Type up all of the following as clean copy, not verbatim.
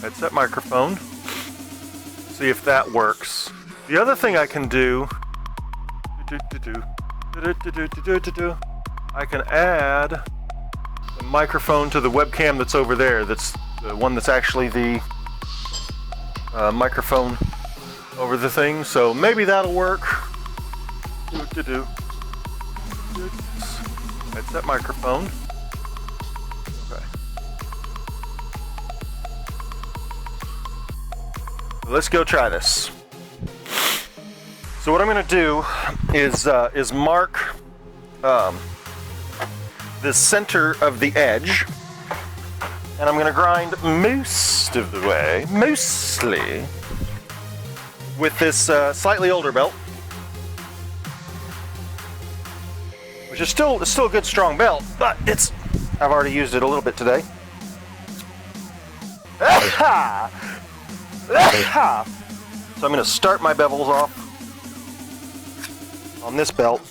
headset microphone. See if that works. The other thing I can do, I can add the microphone to the webcam that's over there. That's the one that's actually the microphone over the thing. So maybe that'll work. Headset microphone. Okay. Let's go try this. So what I'm going to do is mark the center of the edge, and I'm going to grind most of the way, mostly, with this slightly older belt, which is still a good strong belt, but I've already used it a little bit today. Ah-ha! Ah-ha! So I'm going to start my bevels off on this belt.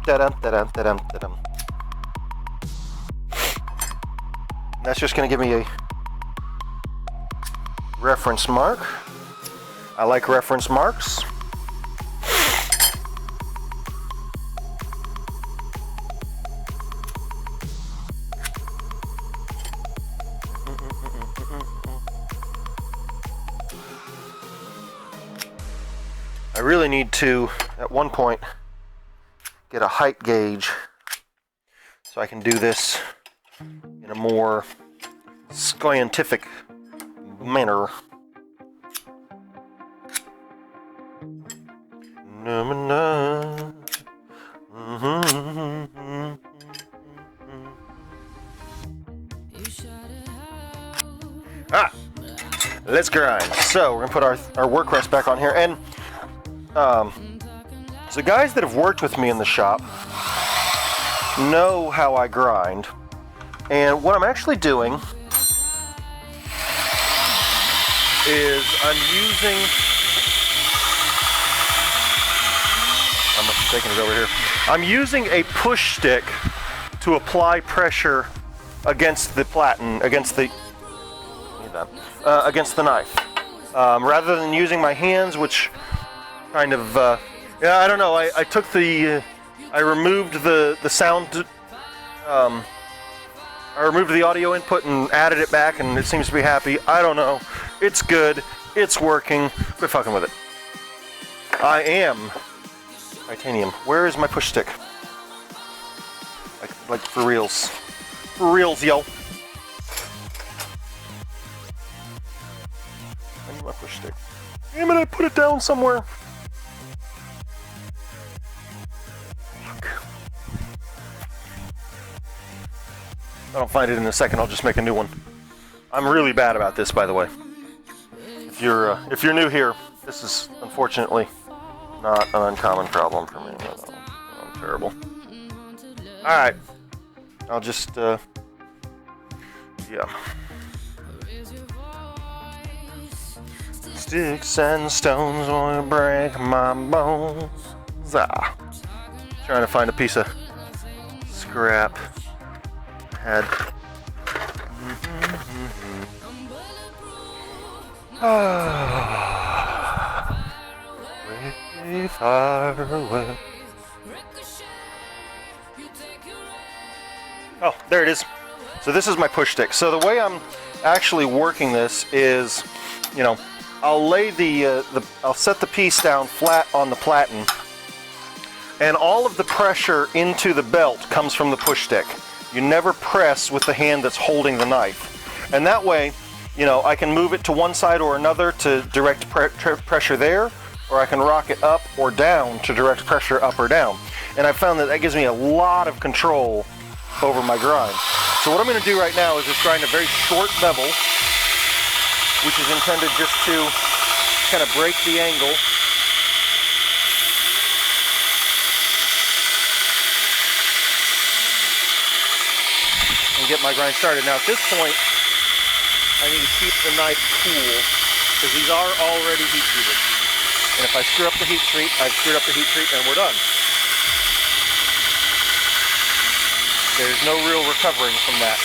Da-dum, da-dum, da-dum, da-dum. That's just going to give me a reference mark. I like reference marks. I really need to, at one point, get a height gauge so I can do this in a more scientific manner. Let's grind. So we're gonna put our work rest back on here, and so guys that have worked with me in the shop know how I grind, and what I'm actually doing is I'm taking it over here. I'm using a push stick to apply pressure against the platen, against the knife, rather than using my hands, which kind of, I don't know. I took I removed the sound. I removed the audio input and added it back, and it seems to be happy. I don't know. It's good. It's working. Quit fucking with it. I am titanium. Where is my push stick? Like for reals. For reals, yo. I need my push stick. Damn it, I put it down somewhere. Fuck. If I don't find it in a second, I'll just make a new one. I'm really bad about this, by the way. If you're new here, this is unfortunately not an uncommon problem for me. No, I'm terrible. Alright. I'll just, yeah. Sticks and stones will break my bones. Trying to find a piece of scrap. Head. Way far away. Oh, there it is. So this is my push stick. So the way I'm actually working this is, I'll lay I'll set the piece down flat on the platen, and all of the pressure into the belt comes from the push stick. You never press with the hand that's holding the knife. And that way, I can move it to one side or another to direct pressure there, or I can rock it up or down to direct pressure up or down. And I found that gives me a lot of control over my grind. So what I'm going to do right now is just grind a very short bevel, which is intended just to kind of break the angle. And get my grind started. Now at this point, I need to keep the knife cool, because these are already heat treated. And if I screw up the heat treat, I've screwed up the heat treat, and we're done. There's no real recovering from that.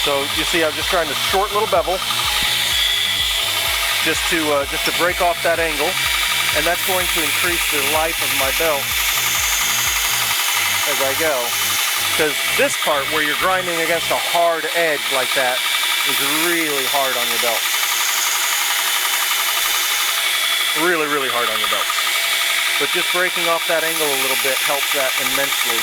So you see, I'm just trying to short little bevel, just to break off that angle, and that's going to increase the life of my belt as I go. Because this part where you're grinding against a hard edge like that is really hard on your belt. Really, really hard on your belt. But just breaking off that angle a little bit helps that immensely.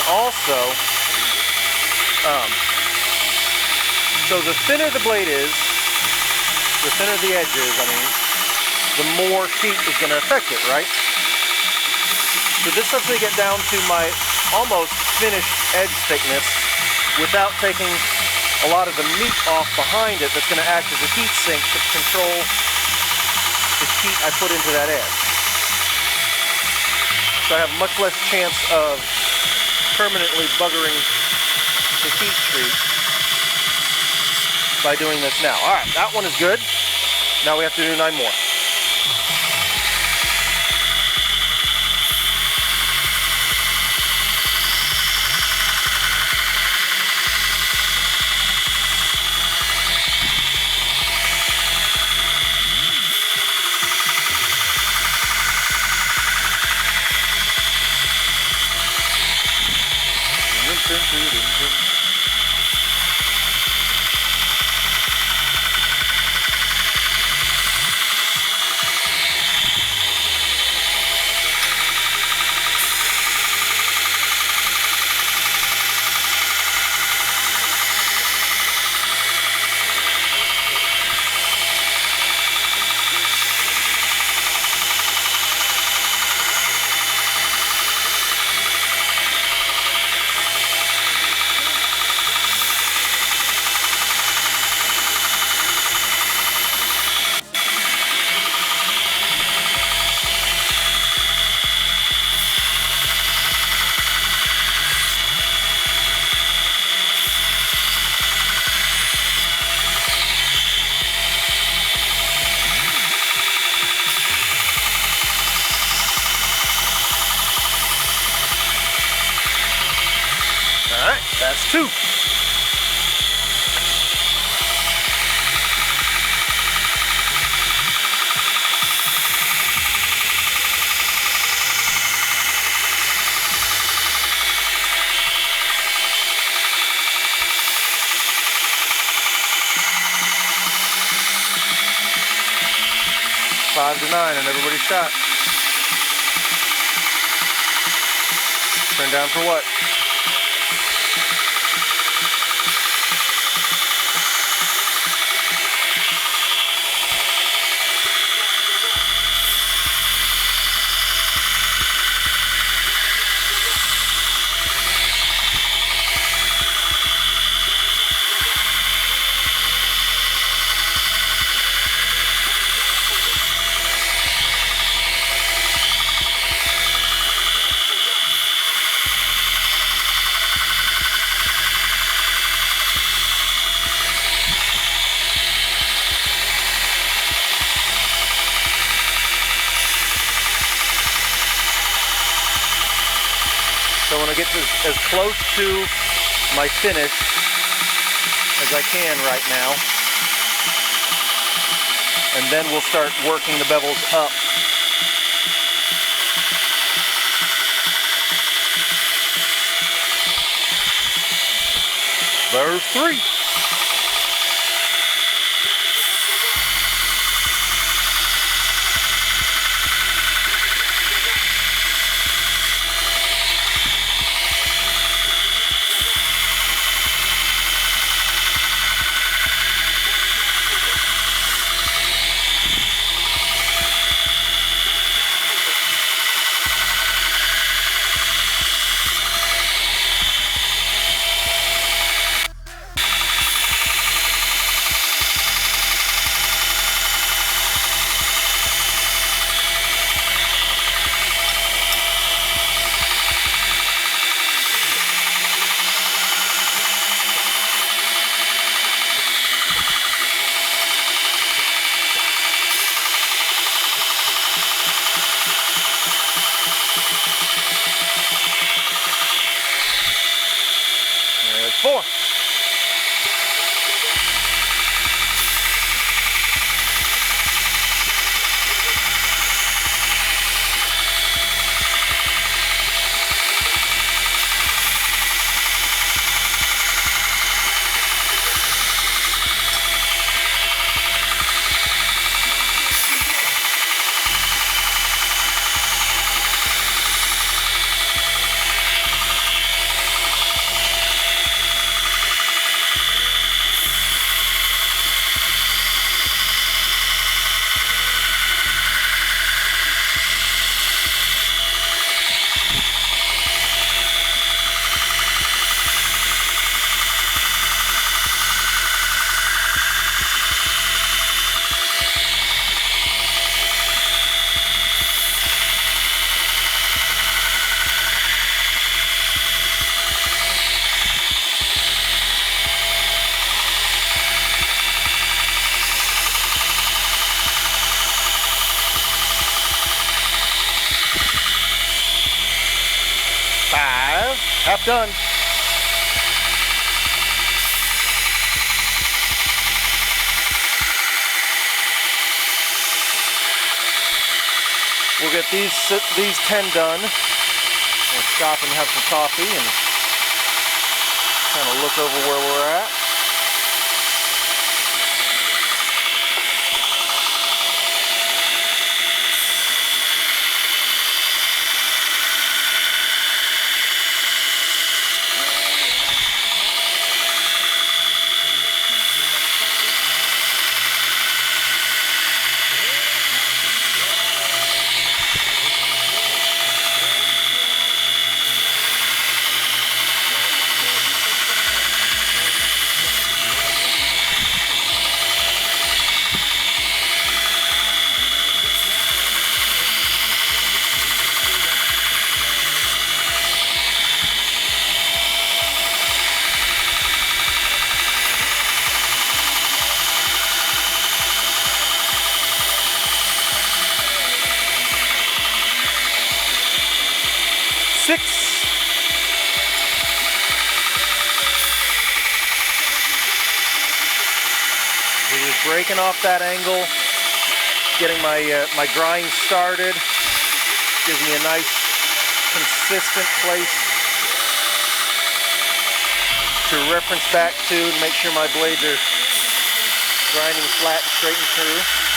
Also, so the thinner the blade is, the thinner the edge is, the more heat is going to affect it, right? So this lets me get down to my almost finished edge thickness without taking a lot of the meat off behind it that's going to act as a heat sink to control the heat I put into that edge. So I have much less chance of permanently buggering the heat treat by doing this now. All right, that one is good. Now we have to do 9 more. That's 2. Five to 9 and everybody's shot. Turn down for what? So I want to get as close to my finish as I can right now. And then we'll start working the bevels up. There's 3. Half done. We'll get these 10 done. We'll stop and have some coffee and kind of look over where we're at. We're just breaking off that angle, getting my grind started. Gives me a nice, consistent place to reference back to and make sure my blades are grinding flat and straight and true.